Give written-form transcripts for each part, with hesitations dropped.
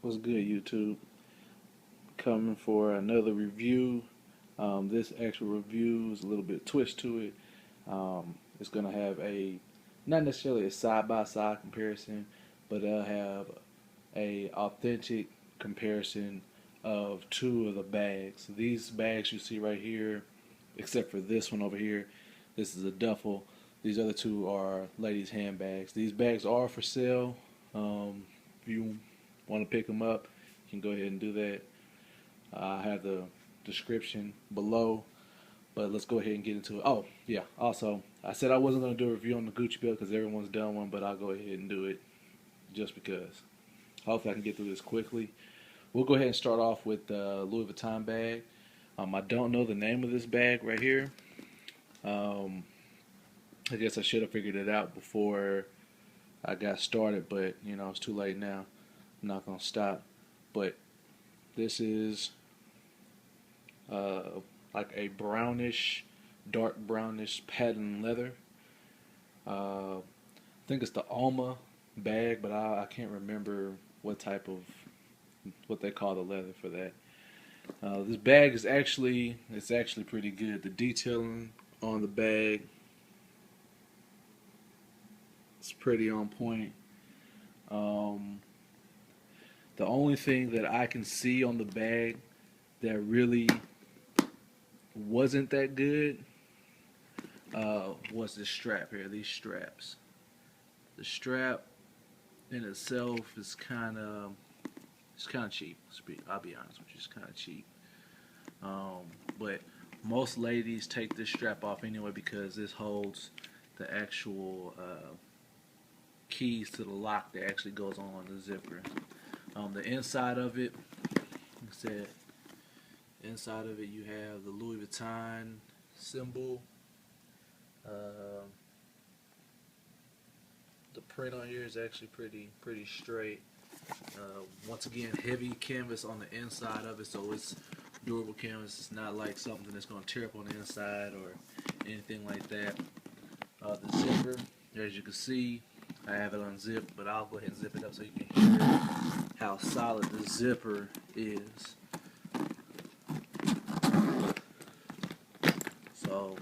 What's good, YouTube? Coming for another review. This actual review is a little bit twist to it. It's gonna have not necessarily a side by side comparison, but it'll have a authentic comparison of two of the bags. These bags you see right here, except for this one over here, this is a duffel. These other two are ladies' handbags. These bags are for sale. If you want to pick them up, you can go ahead and do that. I have the description below, but let's go ahead and get into it. Oh, yeah. Also, I said I wasn't going to do a review on the Gucci belt because everyone's done one, but I'll go ahead and do it just because. Hopefully, I can get through this quickly. We'll go ahead and start off with the Louis Vuitton bag. I don't know the name of this bag right here. I guess I should have figured it out before I got started, but it's too late now. I'm not gonna stop. But this is like a brownish, dark brownish patent leather. I think it's the Alma bag, but I can't remember what they call the leather for that. This bag is actually pretty good. The detailing on the bag is pretty on point. The only thing that I can see on the bag that really wasn't that good was this strap here. These straps. The strap in itself is kind of cheap. I'll be honest with you, it's kind of cheap. But most ladies take this strap off anyway because this holds the actual keys to the lock that actually goes on the zipper. The inside of it, like I said, inside of it you have the Louis Vuitton symbol. The print on here is actually pretty straight. Once again, heavy canvas on the inside of it, so it's durable canvas. It's not like something that's going to tear up on the inside or anything like that. The zipper, as you can see, I have it unzipped, but I'll go ahead and zip it up so you can hear how solid the zipper is. So,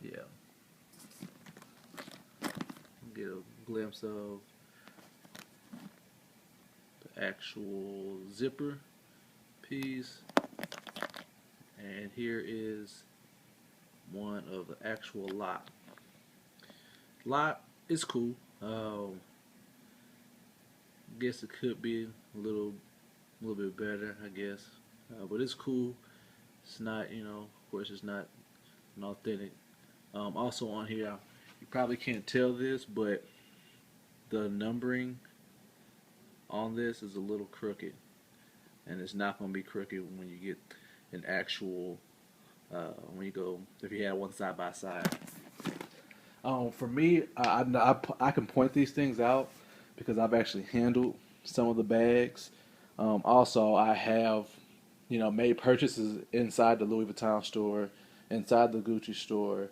yeah. Get a glimpse of the actual zipper piece. And here is one of the actual lock. Lock is cool. Guess it could be a little bit better, I guess. But it's cool. It's not, of course, it's not an authentic. Also on here, you probably can't tell this, but the numbering on this is a little crooked, and it's not going to be crooked when you get an actual if you had one side by side. For me, I can point these things out because I've actually handled some of the bags. Also, I have made purchases inside the Louis Vuitton store, inside the Gucci store.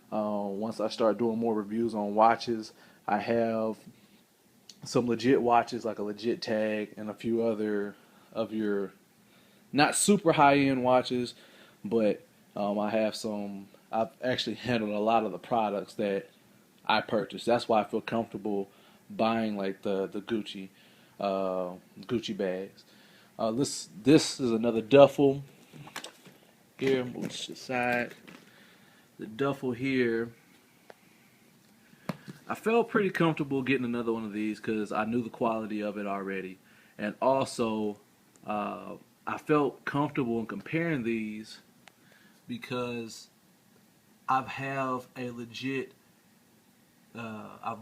Once I start doing more reviews on watches, I have some legit watches, like a legit tag, and a few other of your not super high end watches, but I have some. I've actually handled a lot of the products that I purchased. That's why I feel comfortable buying like the Gucci bags. This is another duffel. Here, move to the side. The duffel here, I felt pretty comfortable getting another one of these because I knew the quality of it already, and also I felt comfortable in comparing these because I've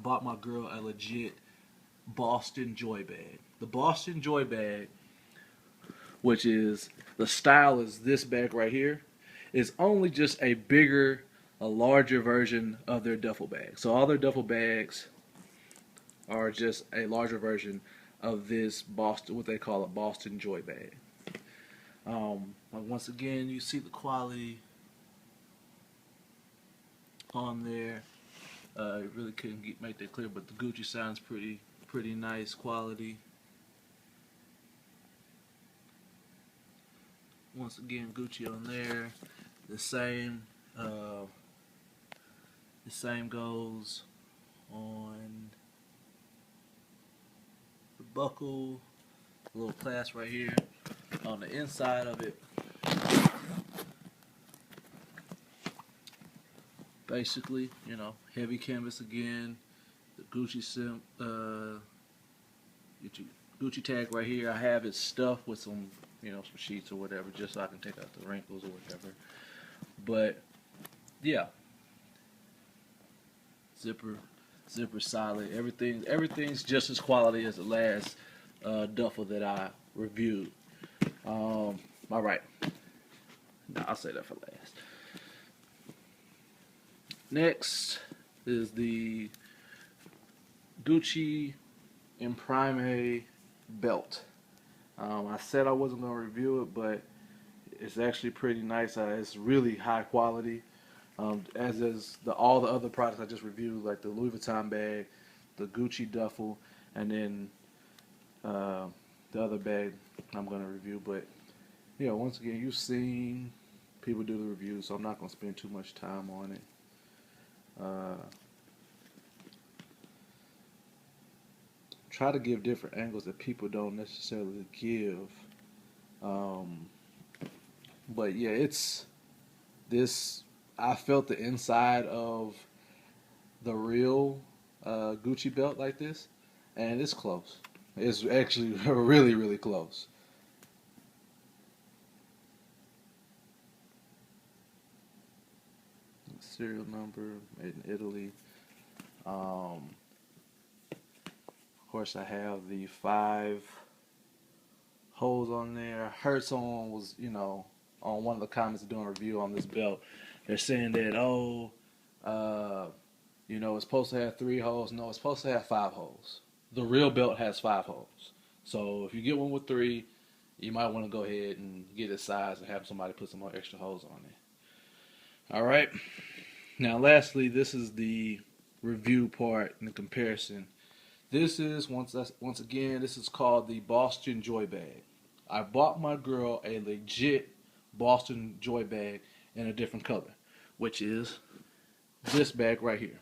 bought my girl a legit Boston Joy bag. The Boston Joy bag, which is the style is this bag right here, is only just a larger version of their duffel bag. So all their duffel bags are just a larger version of this Boston, what they call a Boston Joy bag. Once again, you see the quality on there. Really couldn't make that clear, but the Gucci sounds pretty nice quality. Once again, Gucci on there. The same, uh, the same goes on the buckle, a little clasp right here. On the inside of it, basically, heavy canvas again. The Gucci tag right here. I have it stuffed with some, some sheets or whatever, just so I can take out the wrinkles or whatever. But yeah, zipper solid. Everything's just as quality as the last duffel that I reviewed. All right, no, I'll say that for last. Next is the Gucci Imprime belt. I said I wasn't going to review it, but it's actually pretty nice. It's really high quality, as is all the other products I just reviewed, like the Louis Vuitton bag, the Gucci duffel, and then the other bag I'm going to review. But once again, you've seen people do the reviews, so I'm not going to spend too much time on it. Try to give different angles that people don't necessarily give. But yeah, it's this. I felt the inside of the real Gucci belt like this, and it's close. It's actually really, really close. Serial number, made in Italy. Of course, I have the 5 holes on there. I heard someone was, on one of the comments doing a review on this belt. They're saying that, it's supposed to have 3 holes. No, it's supposed to have 5 holes. The real belt has 5 holes. So if you get one with 3, you might want to go ahead and get it sized and have somebody put some more extra holes on it. All right. Now, lastly, this is the review part and the comparison. This is, once again, this is called the Boston Joy Bag. I bought my girl a legit Boston Joy Bag in a different color, which is this bag right here.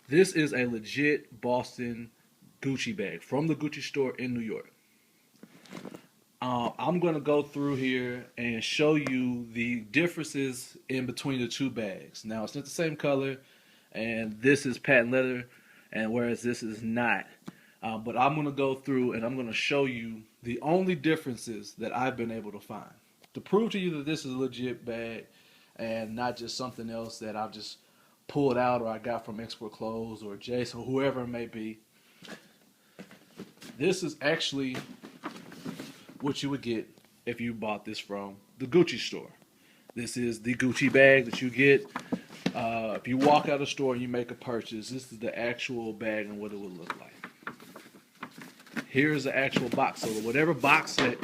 This is a legit Boston Gucci bag from the Gucci store in New York. I'm going to go through here and show you the differences in between the 2 bags. Now, it's not the same color, and this is patent leather, and whereas this is not. But I'm going to go through and I'm going to show you the only differences that I've been able to find to prove to you that this is a legit bag and not just something else that I've just pulled out or I got from Export Clothes or Jace or whoever it may be. This is actually what you would get if you bought this from the Gucci store. This is the Gucci bag that you get if you walk out of the store and you make a purchase. This is the actual bag and what it would look like. Here's the actual box. So whatever box that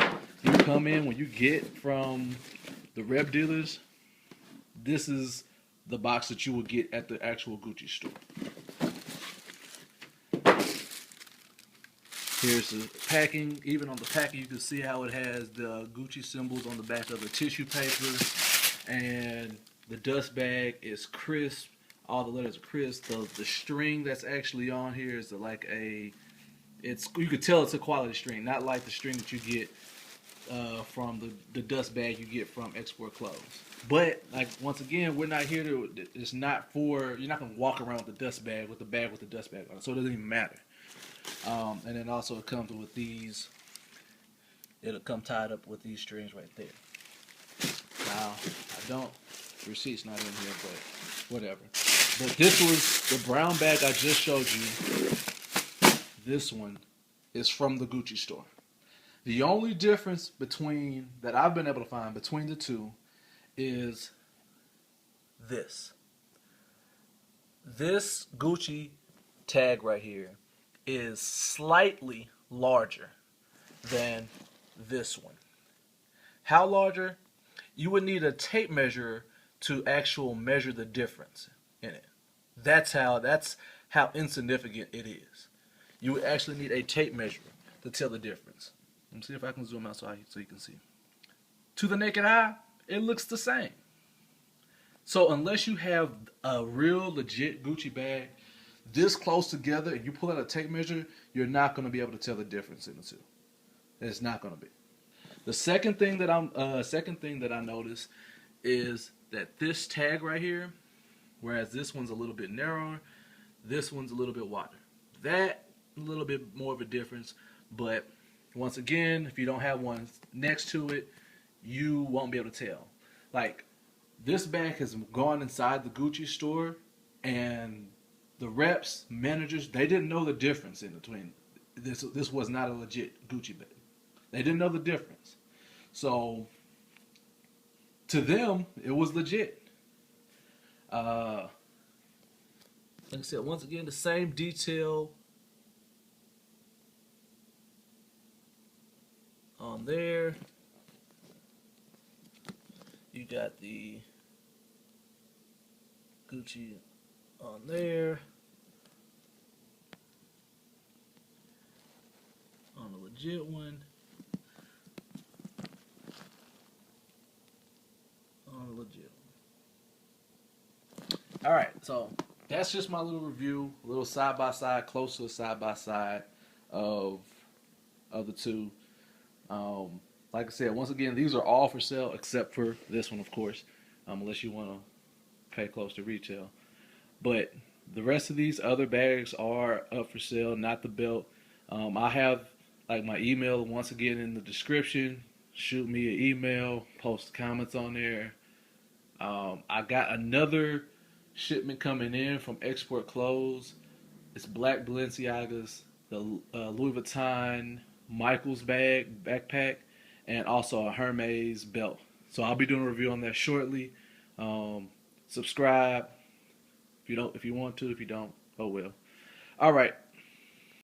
you come in when you get from the rep dealers, this is the box that you would get at the actual Gucci store. Here's the packing. Even on the packing, you can see how it has the Gucci symbols on the back of the tissue paper. And the dust bag is crisp. All the letters are crisp. The string that's actually on here is you could tell it's a quality string, not like the string that you get from the dust bag you get from Export Clothes. But once again, we're not here to. It's not for. You're not gonna walk around with the dust bag with the dust bag on it, so it doesn't even matter. And then also it comes with these. It'll come tied up with these strings right there. Now the receipt's not in here, but whatever. But this was the brown bag I just showed you. This one is from the Gucci store. The only difference that I've been able to find between the 2 is this. This Gucci tag right here is slightly larger than this one. How larger? You would need a tape measure to actual measure the difference in it. That's how insignificant it is. You would actually need a tape measure to tell the difference. Let me see if I can zoom out so you can see. To the naked eye, it looks the same. So unless you have a real legit Gucci bag this close together and you pull out a tape measure, you're not going to be able to tell the difference in the two. It's not going to be. The second thing that I noticed is that this tag right here, whereas this one's a little bit narrower, this one's a little bit wider. That a little bit more of a difference, but once again, if you don't have one next to it, you won't be able to tell. Like, this bag has gone inside the Gucci store, and the reps, managers, they didn't know the difference in between. This was not a legit Gucci bag. They didn't know the difference. So, to them, it was legit. Like I said, once again, the same detail on there. You got the Gucci on there. On the legit one. On the legit one. Alright, so that's just my little review, a little side by side, close to a side by side of the two. Like I said, once again, these are all for sale except for this one, of course, unless you want to pay close to retail. But the rest of these other bags are up for sale, not the belt. I have like my email once again in the description. Shoot me an email, post comments on there. I got another shipment coming in from Export Clothes. It's black Balenciagas, the Louis Vuitton Michael's backpack, and also a Hermes belt. So I'll be doing a review on that shortly. Subscribe if you want to. If you don't, oh well. All right.